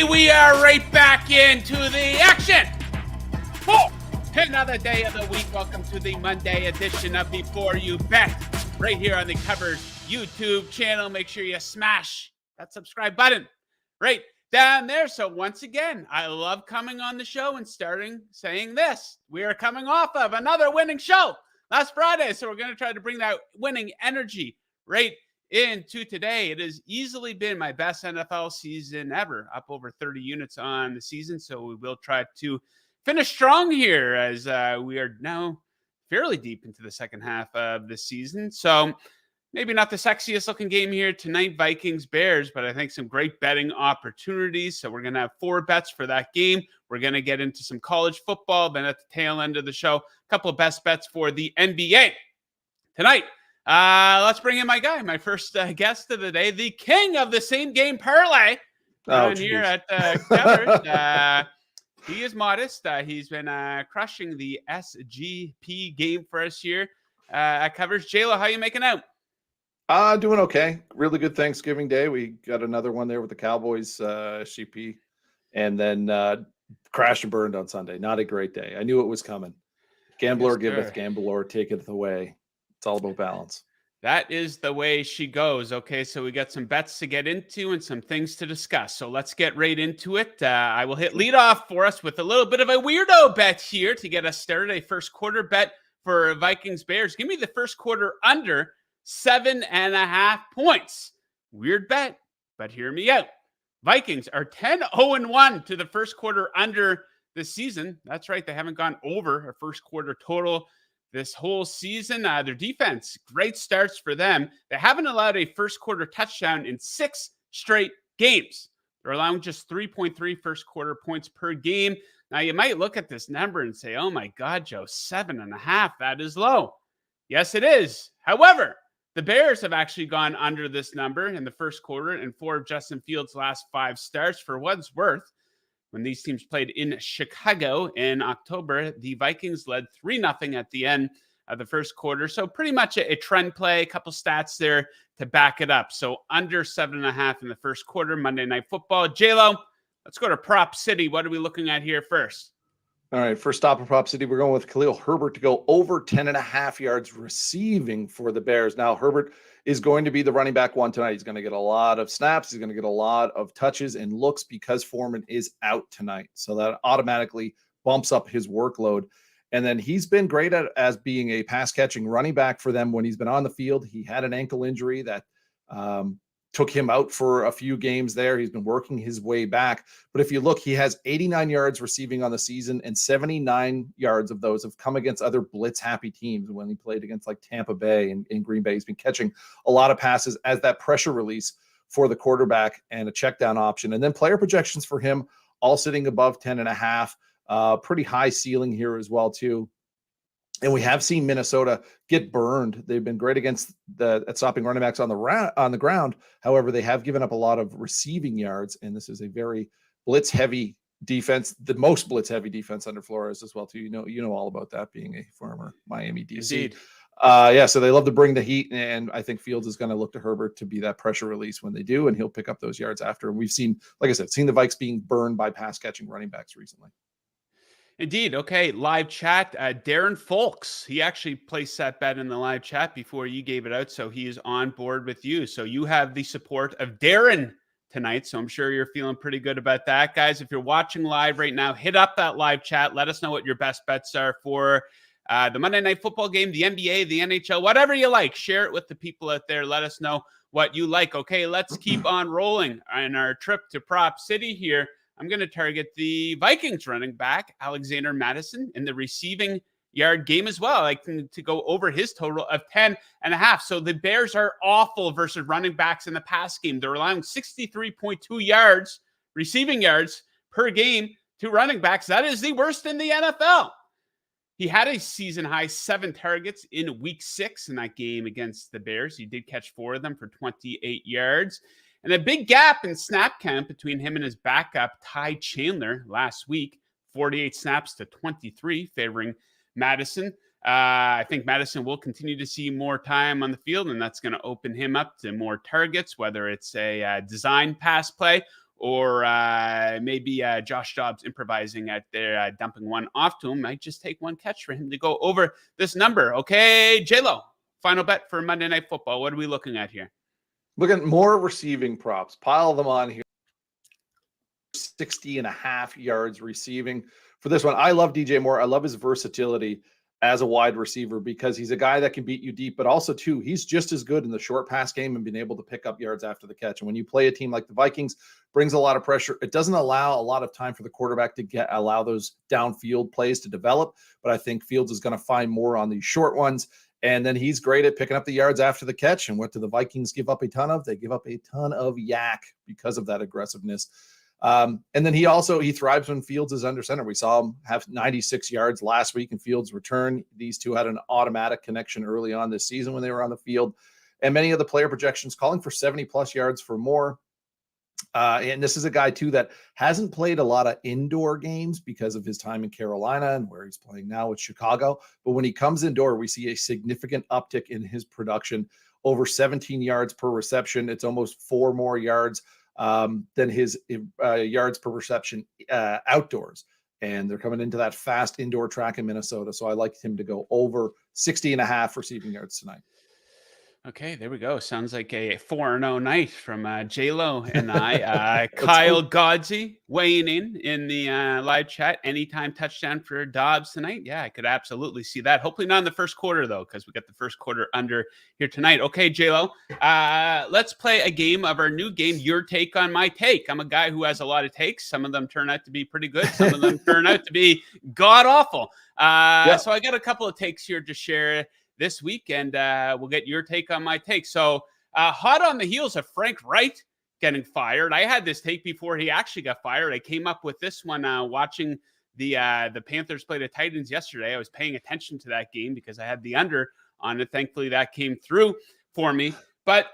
everybody. We are right back into the action. Another day of the week. Welcome to the Monday edition of Before You Bet, right here on the Covers YouTube channel. Make sure you smash that subscribe button right down there. So once again, I love coming on the show and saying this. We are coming off of another winning show last Friday, so we're going to try to bring that winning energy right into today. It has easily been my best NFL season ever, up over 30 units on the season. So we will try to finish strong here as we are now fairly deep into the second half of the season. So maybe not the sexiest looking game here tonight, Vikings Bears, but I think some great betting opportunities. So we're going to have 4 bets for that game. We're going to get into some college football. Then at the tail end of the show, a couple of best bets for the NBA tonight. Let's bring in my guy, my first guest of the day, the king of the same game parlay here at Covers. He is modest. He's been crushing the SGP game for us here at Covers. J-Lo, how you making out? Doing okay. Really good Thanksgiving Day. We got another one there with the Cowboys, SGP, and then crashed and burned on Sunday. Not a great day. I knew it was coming. Gambler giveth, gambler taketh away. It's all about balance. That is the way she goes. Okay, so we got some bets to get into and some things to discuss. So let's get right into it. I will hit lead off for us with a little bit of a weirdo bet here to get us started. A first quarter bet for Vikings Bears. Give me the first quarter under 7.5 points. Weird bet, but hear me out. Vikings are 10-0-1 to the first quarter under the season. That's right. They haven't gone over a first quarter total this whole season. Their defense, great starts for them. They haven't allowed a first quarter touchdown in 6 straight games. They're allowing just 3.3 first quarter points per game. Now, you might look at this number and say, oh my God, Joe, 7.5, that is low. Yes, it is. However, the Bears have actually gone under this number in the first quarter in 4 of Justin Fields' last 5 starts. For what's worth, when these teams played in Chicago in October, the Vikings led 3-0 at the end of the first quarter. So pretty much a trend play, a couple stats there to back it up. So under 7.5 in the first quarter, Monday Night Football. J-Lo, let's go to Prop City. What are we looking at here first? All right, first stop in Prop City, we're going with Khalil Herbert to go over 10.5 yards receiving for the Bears. Now, Herbert is going to be the running back one tonight. He's going to get a lot of snaps. He's going to get a lot of touches and looks because Foreman is out tonight. So that automatically bumps up his workload. And then he's been great as being a pass-catching running back for them when he's been on the field. He had an ankle injury that took him out for a few games there. He's been working his way back. But if you look, he has 89 yards receiving on the season, and 79 yards of those have come against other blitz-happy teams when he played against like Tampa Bay and in Green Bay. He's been catching a lot of passes as that pressure release for the quarterback and a check down option. And then player projections for him all sitting above 10.5. Pretty high ceiling here as well, too. And we have seen Minnesota get burned. They've been great at stopping running backs on the ground. However, they have given up a lot of receiving yards, and this is a very blitz-heavy defense, the most blitz-heavy defense under Flores as well, too. You know all about that, being a former Miami DC. Indeed. So they love to bring the heat, and I think Fields is going to look to Herbert to be that pressure release when they do, and he'll pick up those yards after. And we've seen, like I said, the Vikes being burned by pass-catching running backs recently. Indeed. Okay. Live chat. Darren Folks, he actually placed that bet in the live chat before you gave it out. So he is on board with you. So you have the support of Darren tonight. So I'm sure you're feeling pretty good about that. Guys, if you're watching live right now, hit up that live chat. Let us know what your best bets are for the Monday Night Football game, the NBA, the NHL, whatever you like. Share it with the people out there. Let us know what you like. Okay, let's keep on rolling on our trip to Prop City here. I'm going to target the Vikings running back, Alexander Mattison, in the receiving yard game as well. I like to go over his total of 10.5. So the Bears are awful versus running backs in the pass game. They're allowing 63.2 yards, receiving yards per game to running backs. That is the worst in the NFL. He had a season-high 7 targets in Week 6 in that game against the Bears. He did catch 4 of them for 28 yards. And a big gap in snap count between him and his backup, Ty Chandler, last week. 48 snaps to 23, favoring Madison. I think Madison will continue to see more time on the field, and that's going to open him up to more targets, whether it's a design pass play or maybe Josh Dobbs improvising at there, dumping one off to him. Might just take one catch for him to go over this number. Okay, J-Lo, final bet for Monday Night Football. What are we looking at here? Look at more receiving props. Pile them on here. 60.5 yards receiving for this one. I love DJ Moore. I love his versatility as a wide receiver because he's a guy that can beat you deep, but also too, he's just as good in the short pass game and being able to pick up yards after the catch. And when you play a team like the Vikings, brings a lot of pressure. It doesn't allow a lot of time for the quarterback to allow those downfield plays to develop. But I think Fields is going to find more on these short ones. And then he's great at picking up the yards after the catch. And what do the Vikings give up a ton of? They give up a ton of yak because of that aggressiveness. And then he thrives when Fields is under center. We saw him have 96 yards last week in Fields' return. These two had an automatic connection early on this season when they were on the field. And many of the player projections calling for 70-plus yards for Moore. And this is a guy, too, that hasn't played a lot of indoor games because of his time in Carolina and where he's playing now with Chicago. But when he comes indoor, we see a significant uptick in his production, over 17 yards per reception. It's almost 4 more yards than his yards per reception outdoors. And they're coming into that fast indoor track in Minnesota. So I like him to go over 60.5 receiving yards tonight. Okay, there we go. Sounds like a 4-0 night from J-Lo and I. Kyle Godsey weighing in the live chat. Anytime touchdown for Dobbs tonight. Yeah, I could absolutely see that. Hopefully not in the first quarter, though, because we got the first quarter under here tonight. Okay, J-Lo, let's play a game of our new game, Your Take on My Take. I'm a guy who has a lot of takes. Some of them turn out to be pretty good. Some of them turn out to be god-awful. So I got a couple of takes here to share this week, and we'll get your take on my take. So hot on the heels of Frank Wright getting fired. I had this take before he actually got fired. I came up with this one watching the Panthers play the Titans yesterday. I was paying attention to that game because I had the under on it. Thankfully, that came through for me. But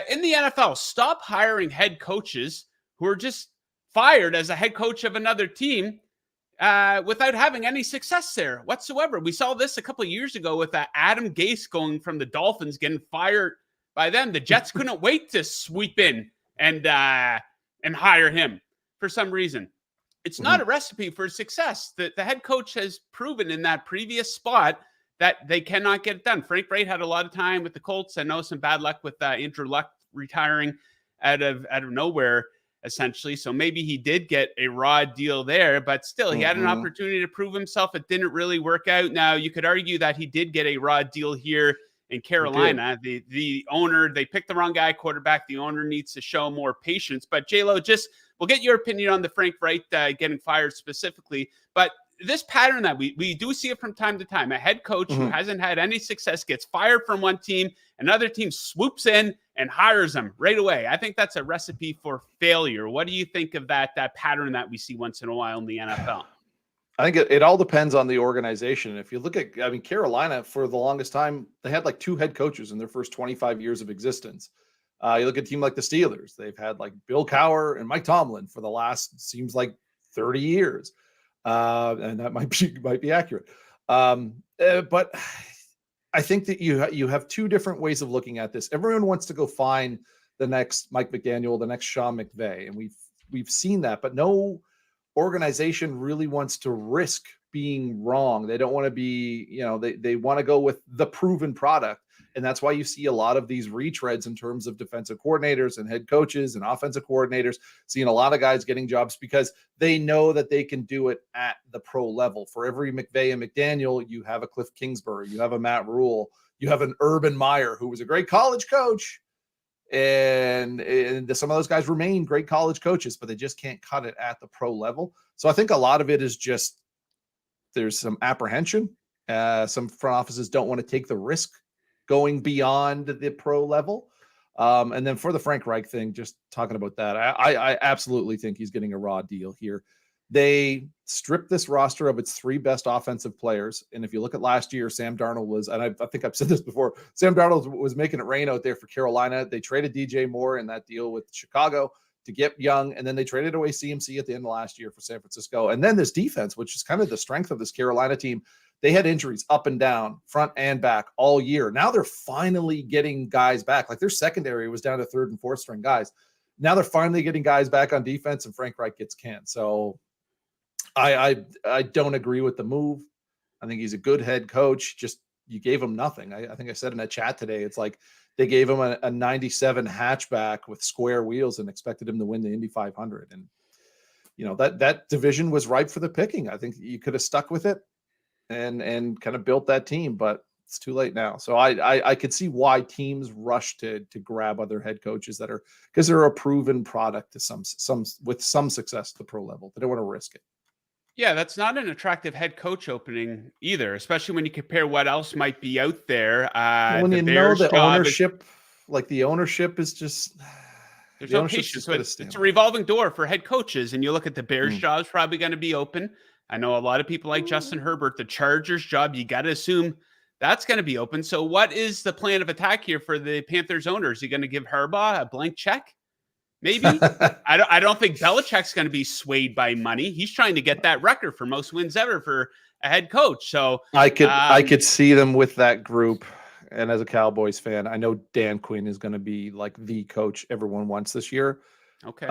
in the NFL, stop hiring head coaches who are just fired as a head coach of another team without having any success there whatsoever. We saw this a couple of years ago with Adam Gase going from the Dolphins, getting fired by them. The Jets couldn't wait to sweep in and hire him for some reason. It's not a recipe for success. The head coach has proven in that previous spot that they cannot get it done. Frank Wright had a lot of time with the Colts. I know some bad luck with Andrew Luck retiring out of nowhere, essentially. So maybe he did get a raw deal there, but still he had an opportunity to prove himself. It didn't really work out. Now you could argue that he did get a raw deal here in Carolina. The owner, they picked the wrong guy, quarterback. The owner needs to show more patience. But J-Lo, we'll get your opinion on the Frank Wright getting fired specifically. But this pattern that we do see it from time to time, a head coach who hasn't had any success gets fired from one team, another team swoops in and hires them right away. I think that's a recipe for failure. What do you think of that pattern that we see once in a while in the NFL? I think it all depends on the organization. If you look at, Carolina, for the longest time, they had like 2 head coaches in their first 25 years of existence. You look at a team like the Steelers, they've had like Bill Cowher and Mike Tomlin for the last, seems like 30 years. And that might be accurate. But I think that you have 2 different ways of looking at this. Everyone wants to go find the next Mike McDaniel, the next Sean McVay. And we've seen that, but no organization really wants to risk being wrong. They don't want to be, they want to go with the proven product. And that's why you see a lot of these retreads in terms of defensive coordinators and head coaches and offensive coordinators, seeing a lot of guys getting jobs because they know that they can do it at the pro level. For every McVay and McDaniel, you have a Cliff Kingsbury, you have a Matt Rule, you have an Urban Meyer, who was a great college coach. And some of those guys remain great college coaches, but they just can't cut it at the pro level. So I think a lot of it is just there's some apprehension. Some front offices don't want to take the risk going beyond the pro level. And then for the Frank Reich thing, just talking about that, I absolutely think he's getting a raw deal here. They stripped this roster of its 3 best offensive players. And if you look at last year, Sam Darnold was, and I think I've said this before, Sam Darnold was making it rain out there for Carolina. They traded DJ Moore in that deal with Chicago to get Young. And then they traded away CMC at the end of last year for San Francisco. And then this defense, which is kind of the strength of this Carolina team, they had injuries up and down, front and back all year. Now they're finally getting guys back. Like their secondary was down to 3rd and 4th string guys. Now they're finally getting guys back on defense, and Frank Reich gets canned. So I don't agree with the move. I think he's a good head coach. Just you gave him nothing. I think I said in a chat today, it's like they gave him a 97 hatchback with square wheels and expected him to win the Indy 500. And that division was ripe for the picking. I think you could have stuck with it and kind of built that team, but it's too late now. So I could see why teams rush to grab other head coaches because they're a proven product to some with some success at the pro level. They don't want to risk it. Yeah, that's not an attractive head coach opening either, especially when you compare what else might be out there. When the you know Bears' the job ownership, the ownership is just there's the no ownership's patience. just So gonna it's stand a by. revolving door for head coaches. And you look at the Bears' job's probably going to be open. I know a lot of people like Justin Herbert. The Chargers' job, you got to assume that's going to be open. So what is the plan of attack here for the Panthers owners? Are you going to give Harbaugh a blank check? Maybe. I don't think Belichick's going to be swayed by money. He's trying to get that record for most wins ever for a head coach. So I could see them with that group. And as a Cowboys fan, I know Dan Quinn is going to be like the coach everyone wants this year. Okay.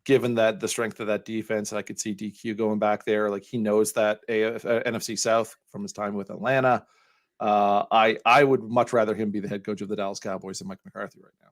Given that the strength of that defense, I could see DQ going back there. Like he knows that NFC South from his time with Atlanta. I would much rather him be the head coach of the Dallas Cowboys than Mike McCarthy right now.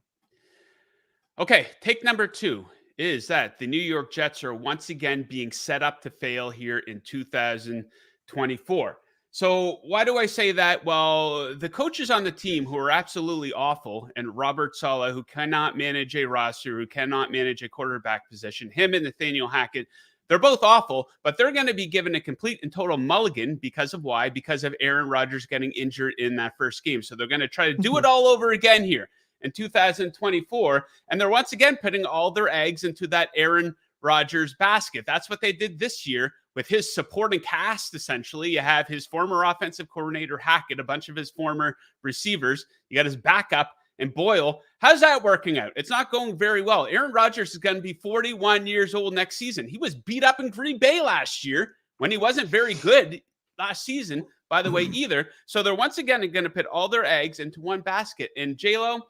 Okay, take number 2 is that the New York Jets are once again being set up to fail here in 2024. So why do I say that? Well, the coaches on the team who are absolutely awful, and Robert Saleh, who cannot manage a roster, who cannot manage a quarterback position, him and Nathaniel Hackett, they're both awful, but they're going to be given a complete and total mulligan because of why? Because of Aaron Rodgers getting injured in that first game. So they're going to try to do it all over again here in 2024. And they're once again putting all their eggs into that Aaron Rodgers basket. That's what they did this year with his supporting cast, essentially. You have his former offensive coordinator, Hackett, a bunch of his former receivers. You got his backup and Boyle. How's that working out? It's not going very well. Aaron Rodgers is going to be 41 years old next season. He was beat up in Green Bay last year when he wasn't very good last season, by the way, either. So they're once again going to put all their eggs into one basket. And J-Lo,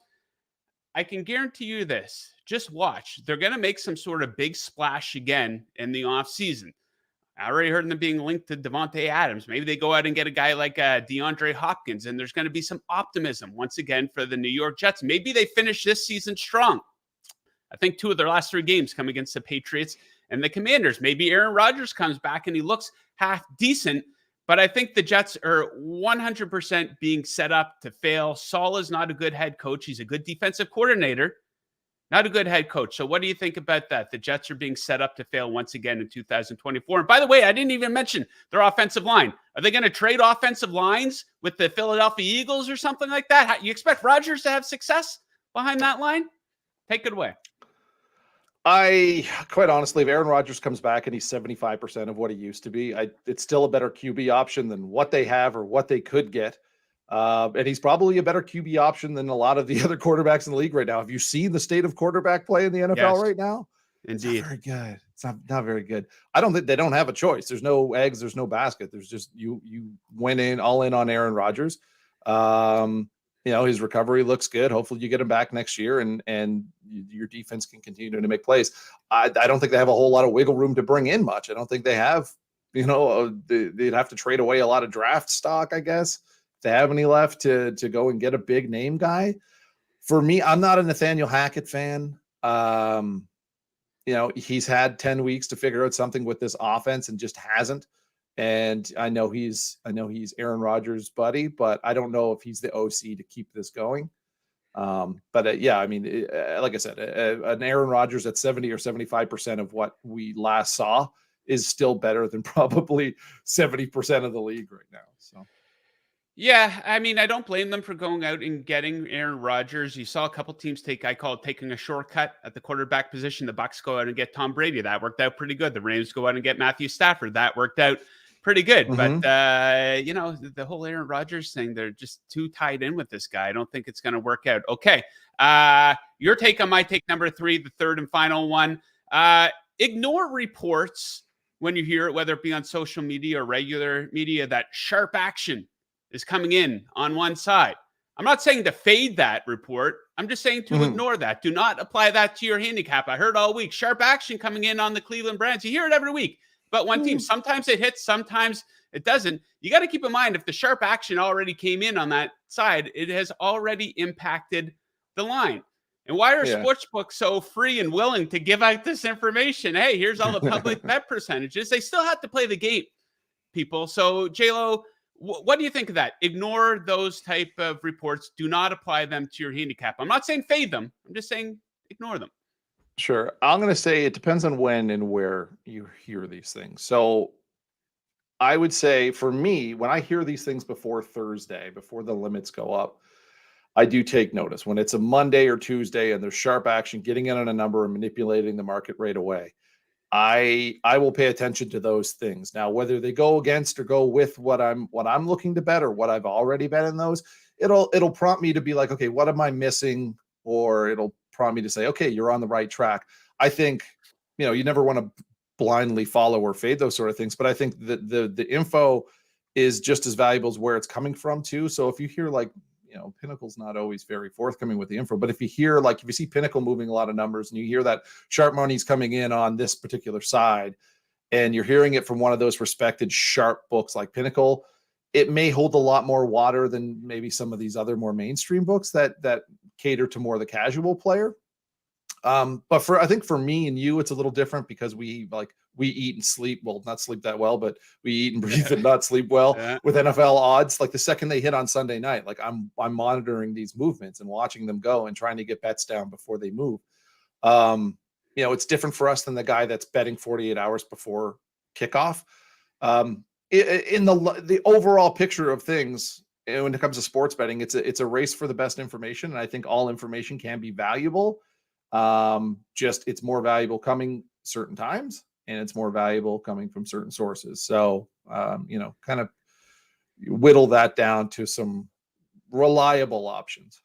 I can guarantee you this. Just watch. They're going to make some sort of big splash again in the offseason. I already heard them being linked to Devontae Adams. Maybe they go out and get a guy like DeAndre Hopkins, and there's going to be some optimism once again for the New York Jets. Maybe they finish this season strong. I think 2 of their last 3 games come against the Patriots and the Commanders. Maybe Aaron Rodgers comes back and he looks half decent, but I think the Jets are 100% being set up to fail. Saleh's not a good head coach. He's a good defensive coordinator, not a good head coach. So what do you think about that? The Jets are being set up to fail once again in 2024. And by the way, I didn't even mention their offensive line. Are they going to trade offensive lines with the Philadelphia Eagles or something like that? You expect Rodgers to have success behind that line? Take it away. Quite honestly, if Aaron Rodgers comes back and he's 75% of what he used to be, it's still a better QB option than what they have or what they could get. And he's probably a better QB option than a lot of the other quarterbacks in the league right now. Have you seen the state of quarterback play in the NFL right now? Indeed. It's not very good. It's not very good. I don't think they don't have a choice. There's no eggs. There's no basket. There's just you went all in on Aaron Rodgers. His recovery looks good. Hopefully you get him back next year and your defense can continue to make plays. I don't think they have a whole lot of wiggle room to bring in much. I don't think they have, they'd have to trade away a lot of draft stock, I guess, if they have any left to go and get a big name guy. For me, I'm not a Nathaniel Hackett fan. He's had 10 weeks to figure out something with this offense and just hasn't. And I know he's Aaron Rodgers' buddy, but I don't know if he's the OC to keep this going. Like I said, an Aaron Rodgers at 70 or 75% of what we last saw is still better than probably 70% of the league right now. So. Yeah, I mean, I don't blame them for going out and getting Aaron Rodgers. You saw a couple teams taking a shortcut at the quarterback position. The Bucs go out and get Tom Brady. That worked out pretty good. The Rams go out and get Matthew Stafford. That worked out pretty good. Mm-hmm. But, the whole Aaron Rodgers thing, they're just too tied in with this guy. I don't think it's going to work out. Okay, your take on my take number 3, the third and final one. Ignore reports when you hear it, whether it be on social media or regular media, that sharp action is coming in on one side. I'm not saying to fade that report. I'm just saying to ignore that. Do not apply that to your handicap. I heard all week, sharp action coming in on the Cleveland Browns. You hear it every week. But one team, sometimes it hits, sometimes it doesn't. You got to keep in mind, if the sharp action already came in on that side, it has already impacted the line. And why are sportsbooks so free and willing to give out this information? Hey, here's all the public bet percentages. They still have to play the game, people. So, J-Lo, what do you think of that? Ignore those type of reports. Do not apply them to your handicap. I'm not saying fade them. I'm just saying ignore them. Sure. I'm going to say it depends on when and where you hear these things. So I would say for me, when I hear these things before Thursday, before the limits go up, I do take notice. When it's a Monday or Tuesday and there's sharp action, getting in on a number and manipulating the market right away, I will pay attention to those things. Now, whether they go against or go with what I'm looking to bet or what I've already bet in those, it'll prompt me to be like, okay, what am I missing? Or it'll prompt me to say, okay, you're on the right track. I think, you never want to blindly follow or fade those sort of things, but I think that the info is just as valuable as where it's coming from too. So if you hear like, Pinnacle's not always very forthcoming with the info, but if you hear, like, if you see Pinnacle moving a lot of numbers and you hear that sharp money's coming in on this particular side and you're hearing it from one of those respected sharp books like Pinnacle, it may hold a lot more water than maybe some of these other more mainstream books that cater to more the casual player. But I think for me and you, it's a little different because we eat and sleep. Well, not sleep that well, but we eat and breathe and not sleep well with NFL odds. Like the second they hit on Sunday night, like I'm monitoring these movements and watching them go and trying to get bets down before they move. It's different for us than the guy that's betting 48 hours before kickoff. In the overall picture of things, when it comes to sports betting, it's a race for the best information. And I think all information can be valuable. Just it's more valuable coming certain times and it's more valuable coming from certain sources. So, kind of whittle that down to some reliable options.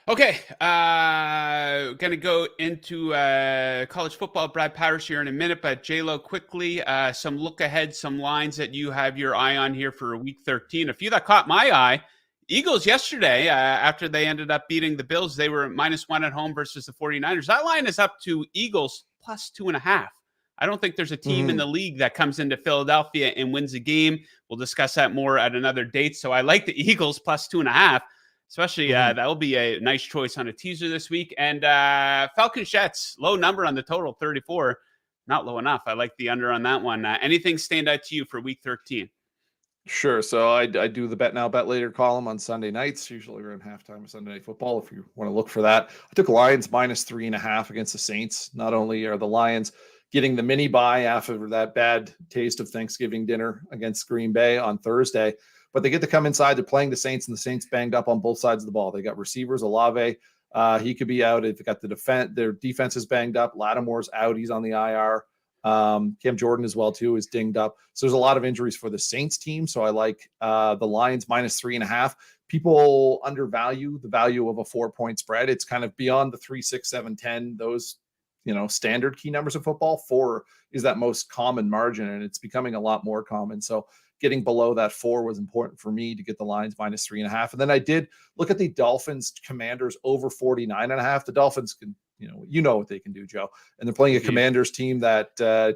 Okay. Going to go into college football, Brad Powers here in a minute, but J-Lo, quickly, some look ahead, some lines that you have your eye on here for week 13. A few that caught my eye. Eagles yesterday, after they ended up beating the Bills, they were -1 at home versus the 49ers. That line is up to Eagles +2.5. I don't think there's a team in the league that comes into Philadelphia and wins a game. We'll discuss that more at another date. So I like the Eagles +2.5, especially that'll be a nice choice on a teaser this week. And Falcons Jets, low number on the total, 34. Not low enough. I like the under on that one. Anything stand out to you for week 13? Sure. So I do the bet now, bet later column on Sunday nights, usually around halftime of Sunday Night Football. If you want to look for that, I took Lions -3.5 against the Saints. Not only are the Lions getting the mini bye after that bad taste of Thanksgiving dinner against Green Bay on Thursday, but they get to come inside. They're playing the Saints, and the Saints banged up on both sides of the ball. They got receivers, Olave. He could be out. They've got the defense. Their defense is banged up. Lattimore's out. He's on the IR. Cam Jordan as well too is dinged up. So there's a lot of injuries for the Saints team. So I like the Lions -3.5. People undervalue the value of a 4-point spread. It's kind of beyond the 3, 6, 7, 10. Those standard key numbers of football. 4 is that most common margin, and it's becoming a lot more common. So getting below that 4 was important for me to get the Lions -3.5. And then I did look at the Dolphins Commanders over 49.5. The Dolphins can. You know what they can do, Joe. And they're playing a Commanders team that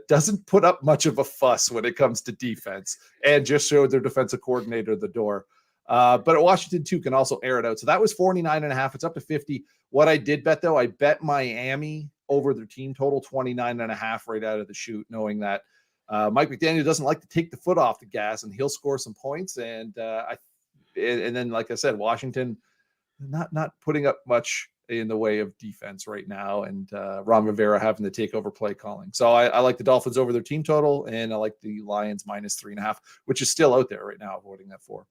doesn't put up much of a fuss when it comes to defense and just showed their defensive coordinator the door. But Washington, too, can also air it out. So that was 49.5. It's up to 50. What I did bet, though, I bet Miami over their team total 29.5 right out of the chute, knowing that Mike McDaniel doesn't like to take the foot off the gas, and he'll score some points. And then, like I said, Washington not putting up much in the way of defense right now, and Ron Rivera having to take over play calling. So I like the Dolphins over their team total, and I like the Lions -3.5, which is still out there right now, avoiding that 4.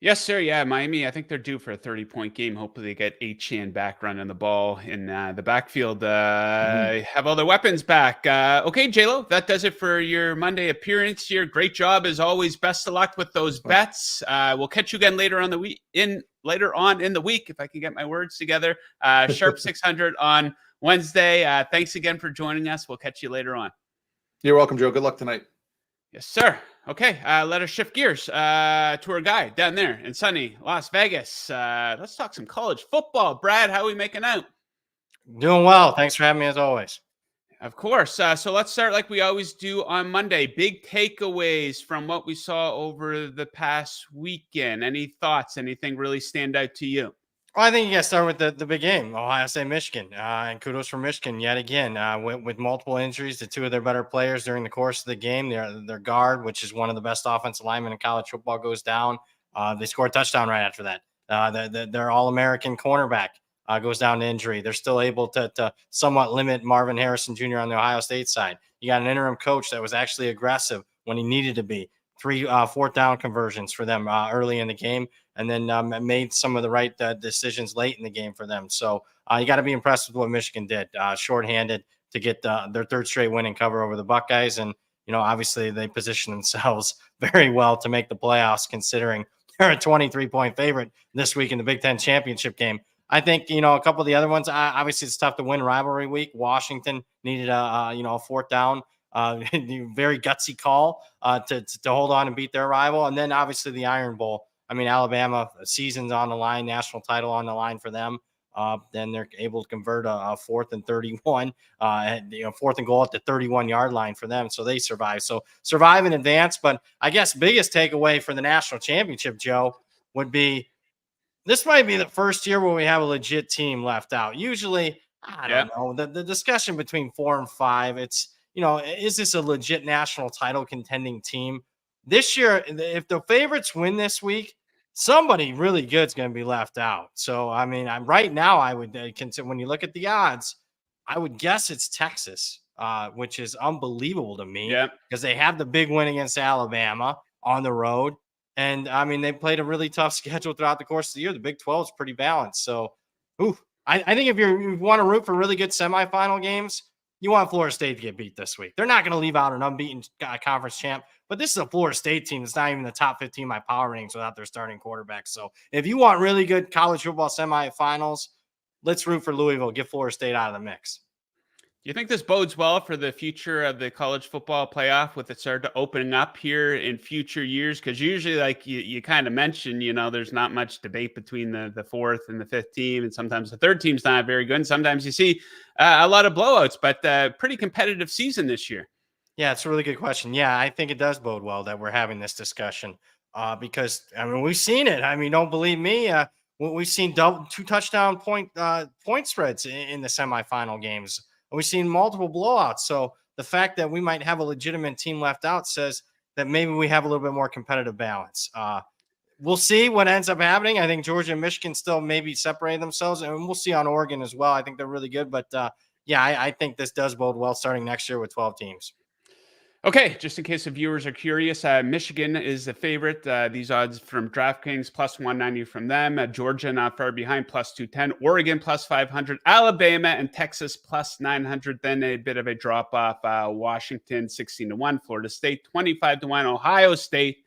Yes, sir. Yeah, Miami, I think they're due for a 30-point game. Hopefully they get Achane back running the ball in the backfield. Have all their weapons back. Okay, J-Lo, that does it for your Monday appearance here. Great job as always. Best of luck with those bets. We'll catch you again later on in the week, if I can get my words together. Sharp 600 on Wednesday. Thanks again for joining us. We'll catch you later on. You're welcome, Joe. Good luck tonight. Yes, sir. Okay, let us shift gears to our guy down there in sunny Las Vegas. Let's talk some college football. Brad, how are we making out? Doing well. Thanks for having me as always. Of course. So let's start like we always do on Monday. Big takeaways from what we saw over the past weekend. Any thoughts? Anything really stand out to you? Well, I think you got to start with the big game, Ohio State, Michigan. And kudos for Michigan yet again. With multiple injuries to two of their better players during the course of the game. Their guard, which is one of the best offensive linemen in college football, goes down. They score a touchdown right after that. Their All-American cornerback goes down to injury. They're still able to somewhat limit Marvin Harrison Jr. on the Ohio State side. You got an interim coach that was actually aggressive when he needed to be. 3 fourth down conversions for them early in the game, and then made some of the right decisions late in the game for them. So you got to be impressed with what Michigan did, shorthanded to get their third straight win and cover over the Buckeyes. And, obviously they position themselves very well to make the playoffs, considering they're a 23-point favorite this week in the Big Ten championship game. I think, a couple of the other ones, obviously it's tough to win rivalry week. Washington needed a fourth down. Very gutsy call to hold on and beat their rival. And then obviously the Iron Bowl. I mean, Alabama, season's on the line, national title on the line for them. Then they're able to convert a 4th and 31, 4th and goal at the 31-yard line for them. So they survive. So survive in advance. But I guess biggest takeaway for the national championship, Joe, would be this might be the first year where we have a legit team left out. Usually, I don't know, the discussion between 4 and 5, it's, is this a legit national title contending team? This year, if the favorites win this week, somebody really good is going to be left out. So, I mean, right now, I would consider, when you look at the odds, I would guess it's Texas, which is unbelievable to me because they have the big win against Alabama on the road. And, I mean, they played a really tough schedule throughout the course of the year. The Big 12 is pretty balanced. So, I think if you want to root for really good semifinal games, you want Florida State to get beat this week. They're not going to leave out an unbeaten conference champ, but this is a Florida State team that's not even the top 15 in my power ratings without their starting quarterback. So if you want really good college football semifinals, let's root for Louisville. Get Florida State out of the mix. Do you think this bodes well for the future of the college football playoff with it started opening up here in future years? Because usually, like you kind of mentioned, there's not much debate between the fourth and the fifth team, and sometimes the third team's not very good. And sometimes you see a lot of blowouts, but pretty competitive season this year. Yeah, it's a really good question. Yeah, I think it does bode well that we're having this discussion because, I mean, we've seen it. I mean, don't believe me. We've seen 2 touchdown point spreads in the semifinal games. We've seen multiple blowouts. So the fact that we might have a legitimate team left out says that maybe we have a little bit more competitive balance. We'll see what ends up happening. I think Georgia and Michigan still maybe separate themselves, and we'll see on Oregon as well. I think they're really good. But, I think this does bode well starting next year with 12 teams. Okay, just in case the viewers are curious, Michigan is the favorite. These odds from DraftKings, plus 190 from them. Georgia not far behind, plus 210. Oregon, plus 500. Alabama and Texas, plus 900. Then a bit of a drop off. Washington, 16-1. Florida State, 25-1. Ohio State,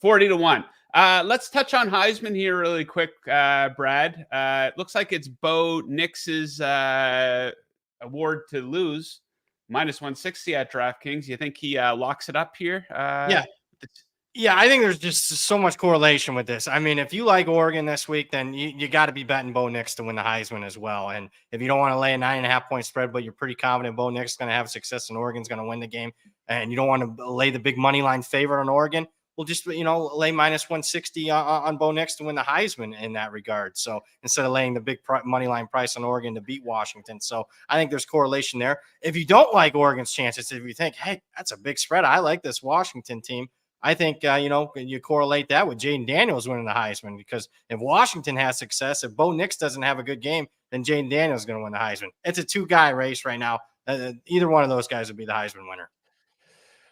40-1. Let's touch on Heisman here really quick, Brad. It looks like it's Bo Nix's award to lose. Minus 160 at DraftKings. You think he locks it up here? Yeah, I think there's just so much correlation with this. I mean, if you like Oregon this week, then you got to be betting Bo Nix to win the Heisman as well. And if you don't want to lay a 9.5-point spread, but you're pretty confident Bo Nix is going to have success and Oregon's going to win the game, and you don't want to lay the big money line favorite on Oregon, we'll just, lay minus 160 on Bo Nix to win the Heisman in that regard. So instead of laying the big money line price on Oregon to beat Washington. So I think there's correlation there. If you don't like Oregon's chances, if you think, hey, that's a big spread, I like this Washington team, I think, you correlate that with Jaden Daniels winning the Heisman, because if Washington has success, if Bo Nix doesn't have a good game, then Jaden Daniels is going to win the Heisman. It's a 2-guy race right now. Either one of those guys would be the Heisman winner.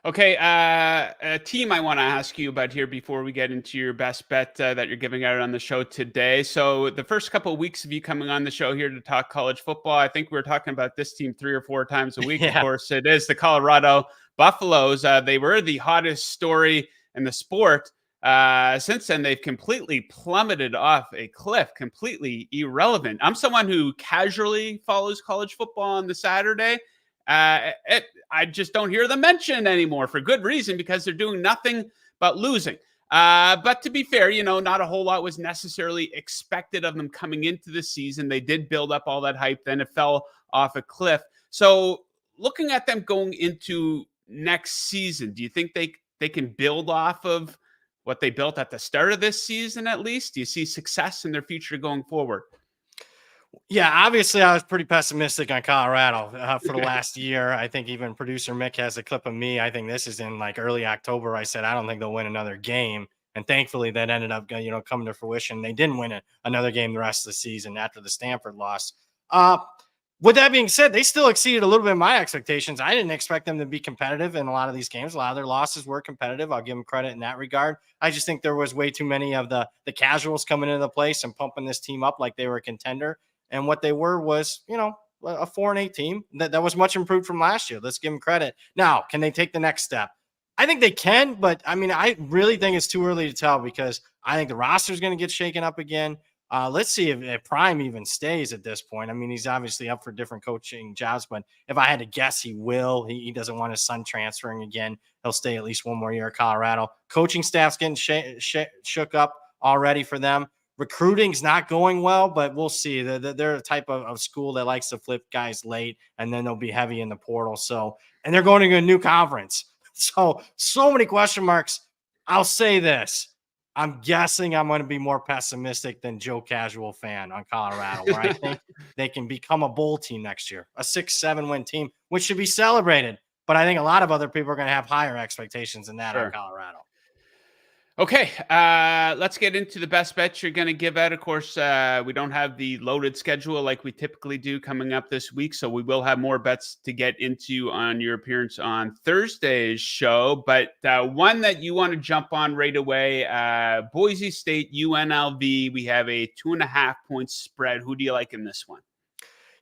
Okay, a team I want to ask you about here before we get into your best bet that you're giving out on the show today. So the first couple of weeks of you coming on the show here to talk college football, I think we were talking about this team 3 or 4 times a week. Yeah. Of course, it is the Colorado Buffaloes. They were the hottest story in the sport. Since then, they've completely plummeted off a cliff, completely irrelevant. I'm someone who casually follows college football on the Saturday. I just don't hear them mentioned anymore for good reason, because they're doing nothing but losing. But to be fair, not a whole lot was necessarily expected of them coming into the season. They did build up all that hype, then it fell off a cliff. So looking at them going into next season, do you think they can build off of what they built at the start of this season at least? Do you see success in their future going forward? Yeah, obviously, I was pretty pessimistic on Colorado for the last year. I think even producer Mick has a clip of me. I think this is in like early October. I said I don't think they'll win another game, and thankfully that ended up coming to fruition. They didn't win another game the rest of the season after the Stanford loss. With that being said, they still exceeded a little bit of my expectations. I didn't expect them to be competitive in a lot of these games. A lot of their losses were competitive. I'll give them credit in that regard. I just think there was way too many of the casuals coming into the place and pumping this team up like they were a contender. And what they were was, a 4-8 team that was much improved from last year. Let's give them credit. Now, can they take the next step? I think they can, but I really think it's too early to tell, because I think the roster is going to get shaken up again. Let's see if Prime even stays at this point. He's obviously up for different coaching jobs, but if I had to guess, he will. He doesn't want his son transferring again. He'll stay at least one more year at Colorado. Coaching staff's getting shook up already for them. Recruiting's not going well, but we'll see. They're a type of school that likes to flip guys late, and then they'll be heavy in the portal. And they're going to a new conference. So many question marks. I'll say this. I'm guessing I'm going to be more pessimistic than Joe Casual fan on Colorado, where I think they can become a bowl team next year, a 6-7 win team, which should be celebrated. But I think a lot of other people are going to have higher expectations than that on Colorado. Okay, let's get into the best bets you're going to give out. Of course, we don't have the loaded schedule like we typically do coming up this week, so we will have more bets to get into on your appearance on Thursday's show. But one that you want to jump on right away, Boise State, UNLV. We have a 2.5-point spread. Who do you like in this one?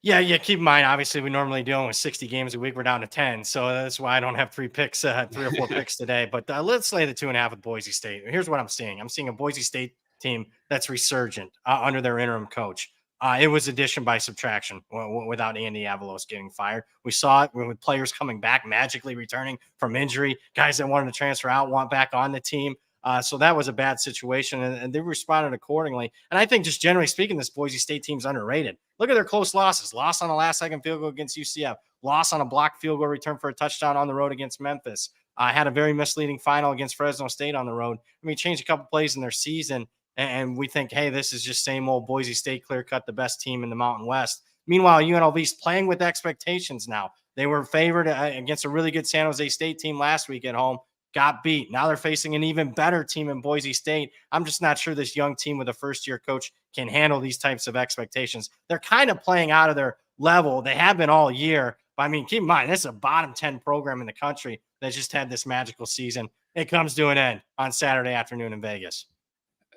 Yeah. Keep in mind, obviously, we normally dealing with 60 games a week. We're down to 10. So that's why I don't have 3 picks, 3 or 4 picks today. But let's lay the 2.5 with Boise State. Here's what I'm seeing. I'm seeing a Boise State team that's resurgent under their interim coach. It was addition by subtraction without Andy Avalos getting fired. We saw it with players coming back, magically returning from injury. Guys that wanted to transfer out want back on the team. So that was a bad situation, and they responded accordingly. And I think just generally speaking, this Boise State team's underrated. Look at their close losses. Loss on a last-second field goal against UCF. Loss on a blocked field goal return for a touchdown on the road against Memphis. Had a very misleading final against Fresno State on the road. Changed a couple plays in their season, and we think, hey, this is just same old Boise State, clear-cut the best team in the Mountain West. Meanwhile, UNLV's playing with expectations now. They were favored against a really good San Jose State team last week at home. Got beat. Now they're facing an even better team in Boise State. I'm just not sure this young team with a first-year coach can handle these types of expectations. They're kind of playing out of their level. They have been all year. But, keep in mind, this is a bottom 10 program in the country that just had this magical season. It comes to an end on Saturday afternoon in Vegas.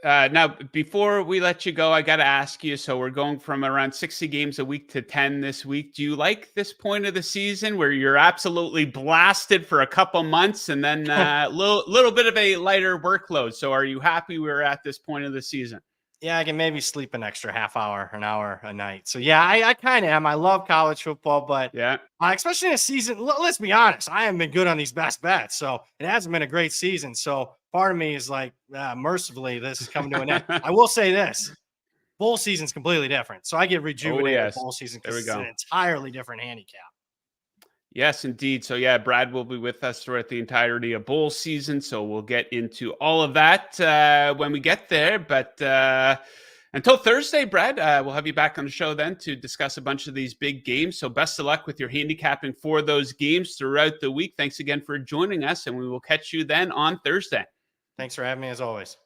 Now, before we let you go, I got to ask you, so we're going from around 60 games a week to 10 this week. Do you like this point of the season where you're absolutely blasted for a couple months and then a little bit of a lighter workload? So are you happy we're at this point of the season? Yeah, I can maybe sleep an extra half hour, an hour a night. So, yeah, I kind of am. I love college football, but especially in a season, let's be honest, I haven't been good on these best bets. So it hasn't been a great season. So part of me is like, mercifully, this is coming to an end. I will say this. Bowl season's completely different. So I get rejuvenated with bowl season because it's an entirely different handicap. Yes, indeed. So, Brad will be with us throughout the entirety of bowl season. So we'll get into all of that when we get there. But until Thursday, Brad, we'll have you back on the show then to discuss a bunch of these big games. So best of luck with your handicapping for those games throughout the week. Thanks again for joining us, and we will catch you then on Thursday. Thanks for having me, as always.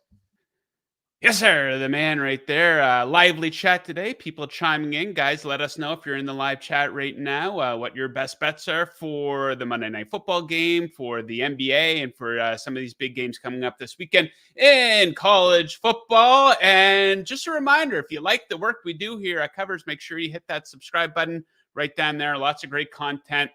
Yes, sir. The man right there. Lively chat today. People chiming in. Guys, let us know if you're in the live chat right now what your best bets are for the Monday Night Football game, for the NBA, and for some of these big games coming up this weekend in college football. And just a reminder, if you like the work we do here at Covers, make sure you hit that subscribe button right down there. Lots of great content.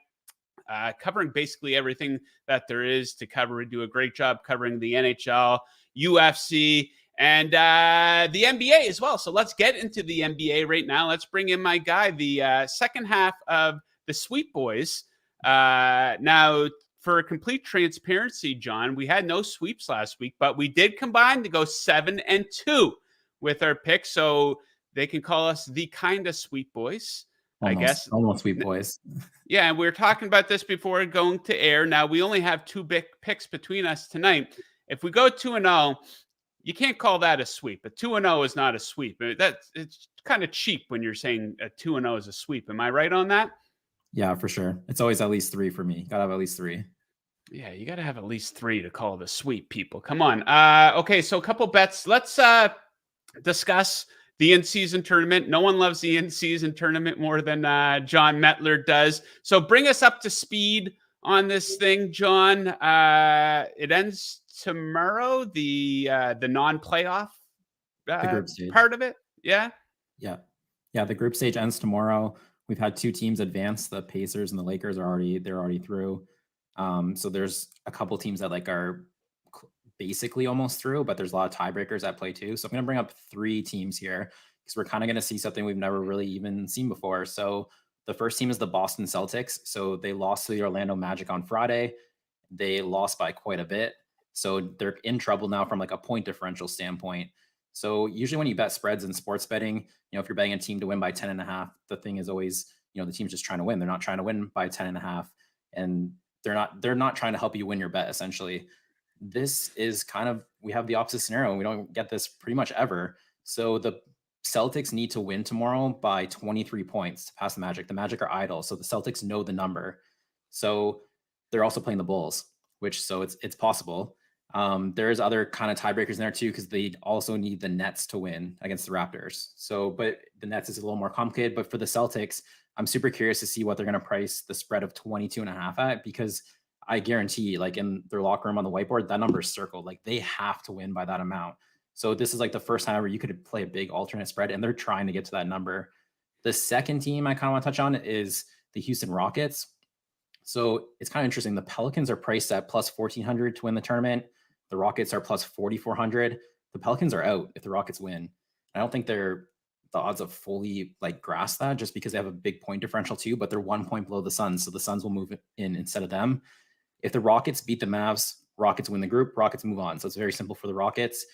Covering basically everything that there is to cover. We do a great job covering the NHL, UFC, and the NBA as well. So let's get into the NBA right now. Let's bring in my guy. The second half of the Sweet Boys Now, for complete transparency, John, we had no sweeps last week, but we did combine to go 7-2 with our picks. So they can call us the kind of sweet boys, I guess. Almost sweet boys. Yeah, and we were talking about this before going to air. Now, we only have 2 big picks between us tonight. If we go 2-0, you can't call that a sweep. A 2-0 is not a sweep. It's kind of cheap when you're saying a 2-0 is a sweep. Am I right on that? Yeah, for sure. It's always at least 3 for me. Gotta have at least 3. Yeah, you got to have at least 3 to call it a sweep, people. Come on. Okay, so a couple bets. Let's discuss the in-season tournament. No one loves the in-season tournament more than Jon Metler does. So bring us up to speed on this thing, John. It ends tomorrow, the non-playoff The group stage. part of it. Yeah. The group stage ends tomorrow. We've had 2 teams advance. The Pacers and the Lakers they're already through. So there's a couple teams that are basically almost through, but there's a lot of tiebreakers at play too. So I'm going to bring up 3 teams here because we're kind of going to see something we've never really even seen before. So the first team is the Boston Celtics. So they lost to the Orlando Magic on Friday. They lost by quite a bit. So they're in trouble now from a point differential standpoint. So usually when you bet spreads in sports betting, if you're betting a team to win by 10.5, the thing is always, the team's just trying to win. They're not trying to win by 10.5, and they're not trying to help you win your bet. Essentially, this is we have the opposite scenario. We don't get this pretty much ever. So the Celtics need to win tomorrow by 23 points to pass the Magic. The Magic are idle, so the Celtics know the number. So they're also playing the Bulls, so it's possible. There's other kind of tiebreakers in there too, because they also need the Nets to win against the Raptors. So, but the Nets is a little more complicated. But for the Celtics, I'm super curious to see what they're going to price the spread of 22.5 at, because I guarantee, in their locker room on the whiteboard, that number is circled. They have to win by that amount. So this is the first time ever you could play a big alternate spread, and they're trying to get to that number. The second team I kind of want to touch on is the Houston Rockets. So it's kind of interesting. The Pelicans are priced at plus 1,400 to win the tournament. The Rockets are plus 4,400. The Pelicans are out if the Rockets win. I don't think the odds of fully grasp that, just because they have a big point differential too, but they're 1 point below the Suns. So the Suns will move in instead of them. If the Rockets beat the Mavs, Rockets win the group, Rockets move on. So it's very simple for the Rockets.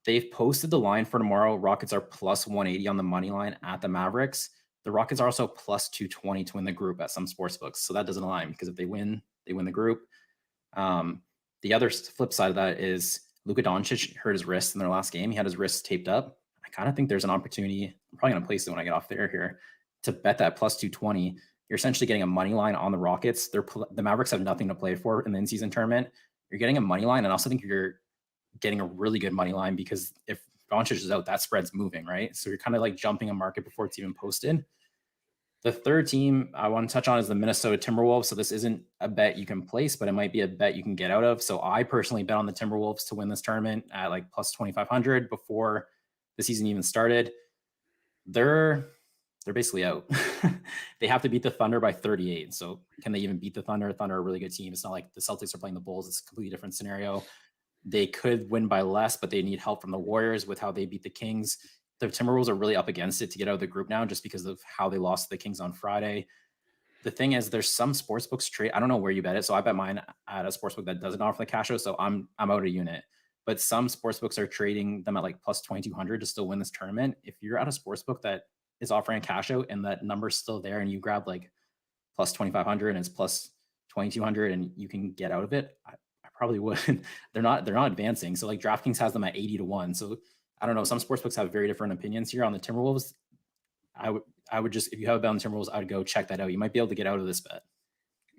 They've posted the line for tomorrow. Rockets are plus 180 on the money line at the Mavericks. The Rockets are also plus 220 to win the group at some sports books. So that doesn't align, because if they win the group. The other flip side of that is Luka Doncic hurt his wrist in their last game. He had his wrist taped up. I kind of think there's an opportunity. I'm probably going to place it when I get off the air here to bet that plus 220. You're essentially getting a money line on the Rockets. The Mavericks have nothing to play for in the in-season tournament. You're getting a money line, and I also think you're getting a really good money line, because if Doncic is out, that spread's moving, right? So you're kind of jumping a market before it's even posted. The third team I want to touch on is the Minnesota Timberwolves. So this isn't a bet you can place, but it might be a bet you can get out of. So I personally bet on the Timberwolves to win this tournament at plus 2,500 before the season even started. They're basically out. They have to beat the Thunder by 38. So can they even beat the Thunder? Thunder are a really good team. It's not like the Celtics are playing the Bulls. It's a completely different scenario. They could win by less, but they need help from the Warriors with how they beat the Kings. The Timberwolves are really up against it to get out of the group now, just because of how they lost to the Kings on Friday. The thing is, there's some sportsbooks trade. I don't know where you bet it. So I bet mine at a sportsbook that doesn't offer the cash out. So I'm out of unit. But some sportsbooks are trading them at plus 2,200 to still win this tournament. If you're at a sportsbook that is offering a cash out and that number's still there, and you grab plus 2,500 and it's plus 2,200 and you can get out of it, I probably would. They're not advancing. So DraftKings has them at 80-1. So I don't know. Some sportsbooks have very different opinions here on the Timberwolves. I would just, if you have a bet on the Timberwolves, I would go check that out. You might be able to get out of this bet.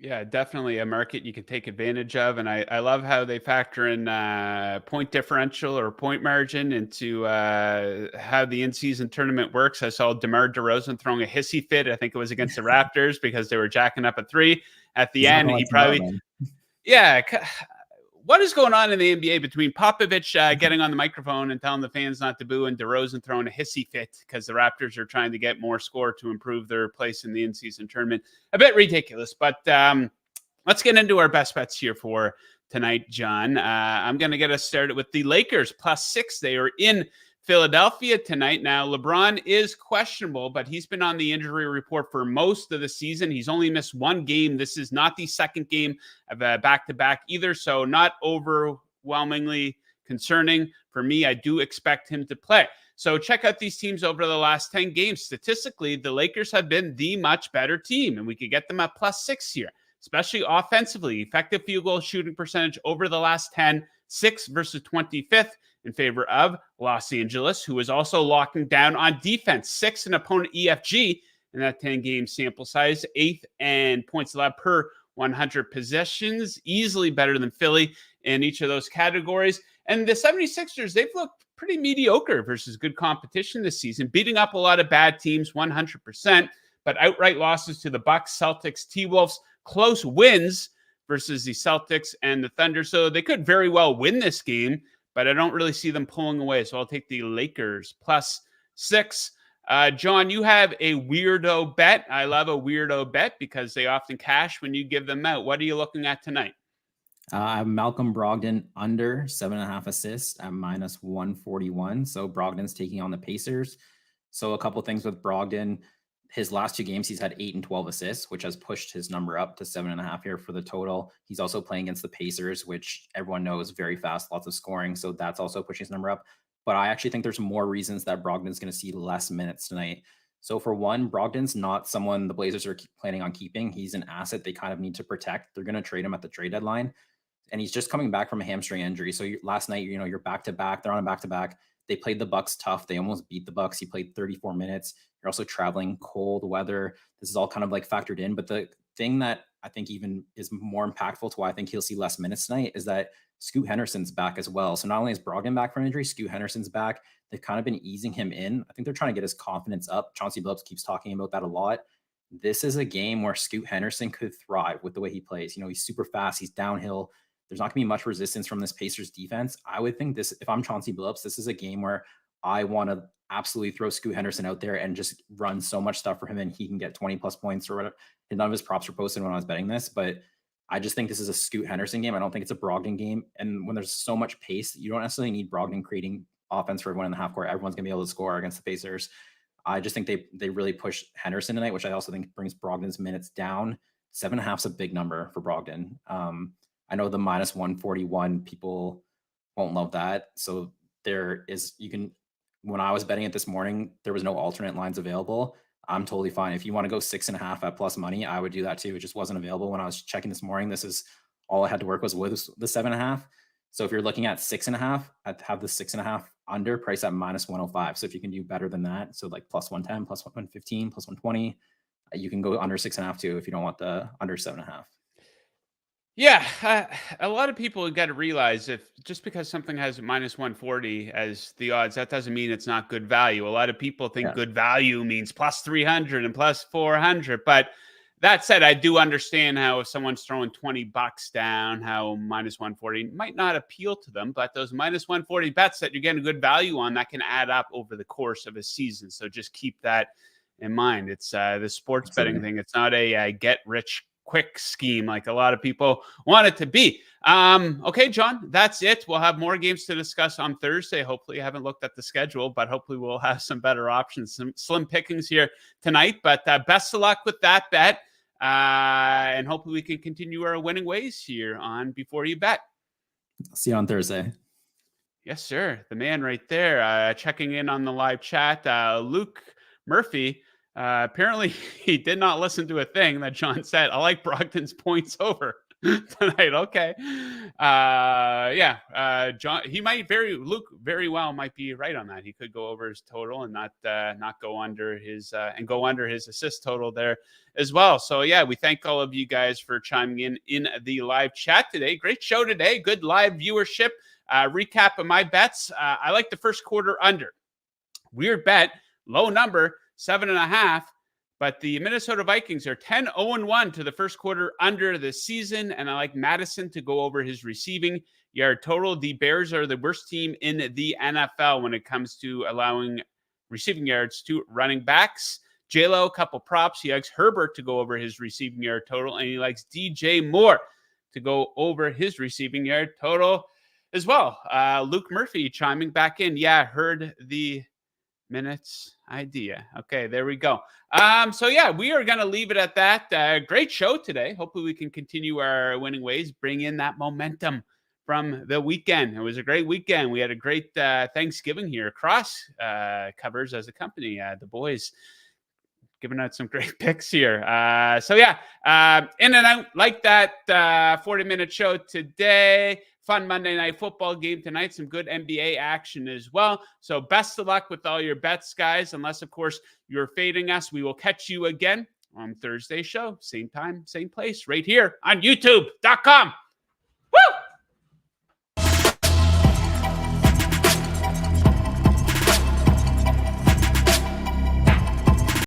Yeah, definitely a market you can take advantage of. And I love how they factor in point differential or point margin into how the in-season tournament works. I saw DeMar DeRozan throwing a hissy fit. I think it was against the Raptors because they were jacking up a 3 at the end. He probably, yeah. What is going on in the NBA between Popovich getting on the microphone and telling the fans not to boo, and DeRozan throwing a hissy fit because the Raptors are trying to get more score to improve their place in the in-season tournament? A bit ridiculous, but let's get into our best bets here for tonight, John. I'm going to get us started with the Lakers +6. They are in Philadelphia tonight. Now, LeBron is questionable, but he's been on the injury report for most of the season. He's only missed one game. This is not the second game of a back-to-back either, so not overwhelmingly concerning. For me, I do expect him to play. So check out these teams over the last 10 games. Statistically, the Lakers have been the much better team, and we could get them at +6 here, especially offensively. Effective field goal shooting percentage over the last 10, 6 versus 25th in favor of Los Angeles, who is also locking down on defense. 6 in opponent EFG in that 10-game sample size, 8th and points allowed per 100 possessions, easily better than Philly in each of those categories. And the 76ers, they've looked pretty mediocre versus good competition this season, beating up a lot of bad teams 100%, but outright losses to the Bucks, Celtics, T-Wolves, close wins versus the Celtics and the Thunder. So they could very well win this game, but I don't really see them pulling away. So I'll take the Lakers +6. John, you have a weirdo bet. I love a weirdo bet because they often cash when you give them out. What are you looking at tonight? Malcolm Brogdon under 7.5 assists at -141. So Brogdon's taking on the Pacers. So a couple things with Brogdon. His last 2 games, he's had 8 and 12 assists, which has pushed his number up to 7.5 here for the total. He's also playing against the Pacers, which everyone knows very fast, lots of scoring. So that's also pushing his number up. But I actually think there's more reasons that Brogdon's going to see less minutes tonight. So for one, Brogdon's not someone the Blazers are planning on keeping. He's an asset they kind of need to protect. They're going to trade him at the trade deadline. And he's just coming back from a hamstring injury. So last night, you're back-to-back. They're on a back-to-back. They played the Bucks tough. They almost beat the Bucks. He played 34 minutes. You're also traveling, cold weather. This is all kind of like factored in. But the thing that I think even is more impactful to why I think he'll see less minutes tonight is that Scoot Henderson's back as well. So not only is Brogdon back from injury, Scoot Henderson's back. They've kind of been easing him in. I think they're trying to get his confidence up. Chauncey Billups keeps talking about that a lot. This is a game where Scoot Henderson could thrive with the way he plays. He's super fast. He's downhill. There's not going to be much resistance from this Pacers defense. I would think this, if I'm Chauncey Billups, this is a game where I want to absolutely throw Scoot Henderson out there and just run so much stuff for him and he can get 20 plus points or whatever. And none of his props were posted when I was betting this, but I just think this is a Scoot Henderson game. I don't think it's a Brogdon game. And when there's so much pace, you don't necessarily need Brogdon creating offense for everyone in the half court. Everyone's going to be able to score against the Pacers. I just think they really push Henderson tonight, which I also think brings Brogdon's minutes down. 7.5 is a big number for Brogdon. I know the -141 people won't love that. So when I was betting it this morning, there was no alternate lines available. I'm totally fine. If you want to go 6.5 at plus money, I would do that too. It just wasn't available when I was checking this morning. This is all I had to work with the 7.5. So if you're looking at 6.5, I'd have the 6.5 under price at -105. So if you can do better than that, so like +110, +115, +120, you can go under 6.5 too if you don't want the under 7.5. Yeah, a lot of people got to realize if just because something has -140 as the odds, that doesn't mean it's not good value. A lot of people think good value means +300 and +400. But that said, I do understand how if someone's throwing $20 down, how -140 might not appeal to them. But those -140 bets that you're getting good value on, that can add up over the course of a season. So just keep that in mind. It's the sports betting thing. It's not a get rich quick scheme like a lot of people want it to be. Okay, John, that's it. We'll have more games to discuss on Thursday. Hopefully, I haven't looked at the schedule, but hopefully we'll have some better options, some slim pickings here tonight. But best of luck with that bet. And hopefully we can continue our winning ways here on Before You Bet. See you on Thursday. Yes, sir. The man right there checking in on the live chat. Luke Murphy. Apparently, he did not listen to a thing that John said. I like Brogdon's points over tonight. Okay. John, Luke very well might be right on that. He could go over his total and not go under his assist total there as well. So yeah, we thank all of you guys for chiming in the live chat today. Great show today. Good live viewership. Recap of my bets. I like the first quarter under. Weird bet. Low number. 7.5, but the Minnesota Vikings are 10-0-1 to the first quarter under the season, and I like Madison to go over his receiving yard total. The Bears are the worst team in the NFL when it comes to allowing receiving yards to running backs. J-Lo, a couple props. He likes Herbert to go over his receiving yard total, and he likes DJ Moore to go over his receiving yard total. as well. Luke Murphy chiming back in. Yeah, heard the minutes idea. Okay, there we go. So yeah, we are going to leave it at that. Great show today. Hopefully we can continue our winning ways, bring in that momentum from the weekend. It was a great weekend. We had a great Thanksgiving here across covers as a company. The boys giving out some great picks here. So yeah, in and out like that 40-minute show today. Fun Monday Night Football game tonight. Some good NBA action as well. So best of luck with all your bets, guys. Unless, of course, you're fading us. We will catch you again on Thursday's show. Same time, same place, right here on youtube.com.